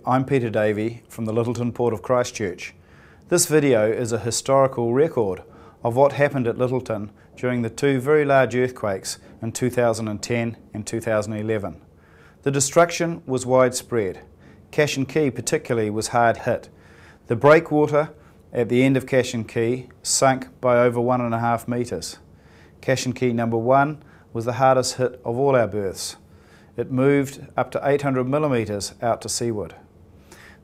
I'm Peter Davey from the Lyttelton Port of Christchurch. This video is a historical record of what happened at Lyttelton during the two very large earthquakes in 2010 and 2011. The destruction was widespread. Cash and Key particularly was hard hit. The breakwater at the end of Cash and Key sunk by over 1.5 metres. Cash and Key number 1 was the hardest hit of all our berths. It moved up to 800 millimetres out to seaward.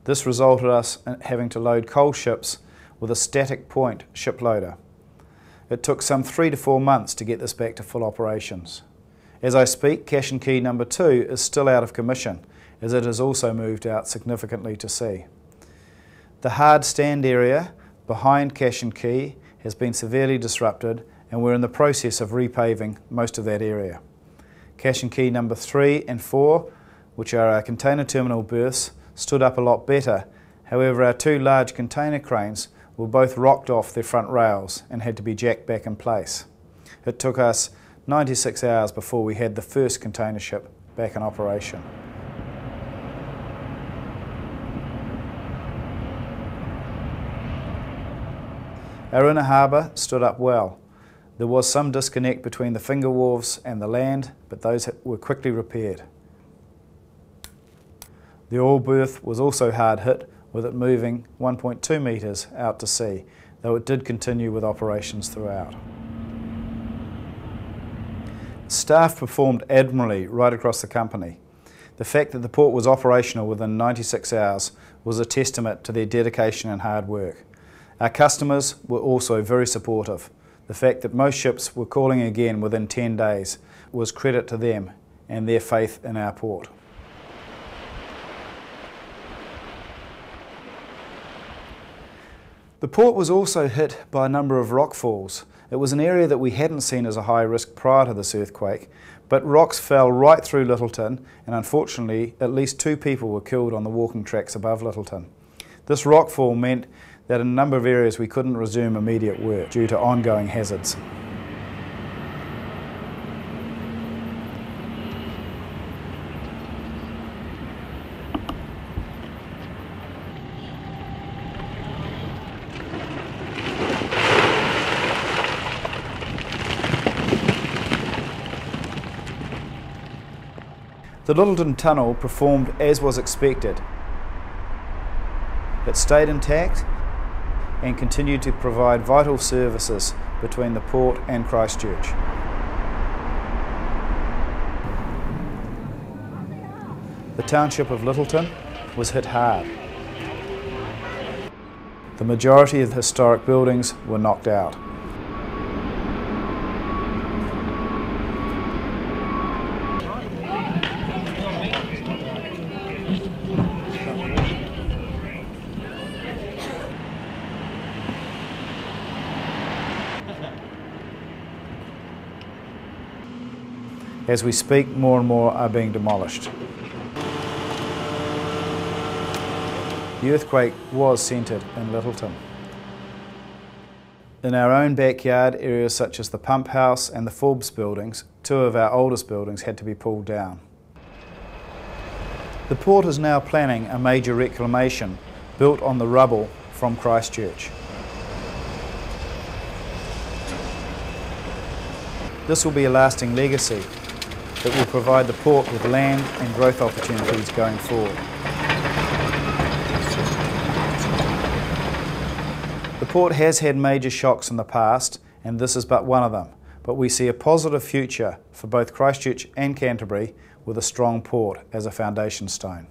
This resulted us in having to load coal ships with a static point ship loader. It took some 3 to 4 months to get this back to full operations. As I speak, Cash and Key number 2 is still out of commission, as it has also moved out significantly to sea. The hard stand area behind Cash and Key has been severely disrupted, and we're in the process of repaving most of that area. Cash and Key number 3 and 4, which are our container terminal berths, stood up a lot better. However, our two large container cranes were both rocked off their front rails and had to be jacked back in place. It took us 96 hours before we had the first container ship back in operation. Our inner harbour stood up well. There was some disconnect between the finger wharves and the land, but those were quickly repaired. The oil berth was also hard hit, with it moving 1.2 metres out to sea, though it did continue with operations throughout. Staff performed admirably right across the company. The fact that the port was operational within 96 hours was a testament to their dedication and hard work. Our customers were also very supportive. The fact that most ships were calling again within 10 days was credit to them and their faith in our port. The port was also hit by a number of rock falls. It was an area that we hadn't seen as a high risk prior to this earthquake, but rocks fell right through Lyttelton, and unfortunately at least 2 people were killed on the walking tracks above Lyttelton. This rockfall meant that in a number of areas we couldn't resume immediate work due to ongoing hazards. The Lyttelton Tunnel performed as was expected. It stayed intact and continued to provide vital services between the port and Christchurch. The township of Lyttelton was hit hard. The majority of the historic buildings were knocked out. As we speak, more and more are being demolished. The earthquake was centred in Lyttelton. In our own backyard, areas such as the pump house and the Forbes buildings, 2 of our oldest buildings, had to be pulled down. The port is now planning a major reclamation built on the rubble from Christchurch. This will be a lasting legacy that will provide the port with land and growth opportunities going forward. The port has had major shocks in the past, and this is but one of them, but we see a positive future for both Christchurch and Canterbury with a strong port as a foundation stone.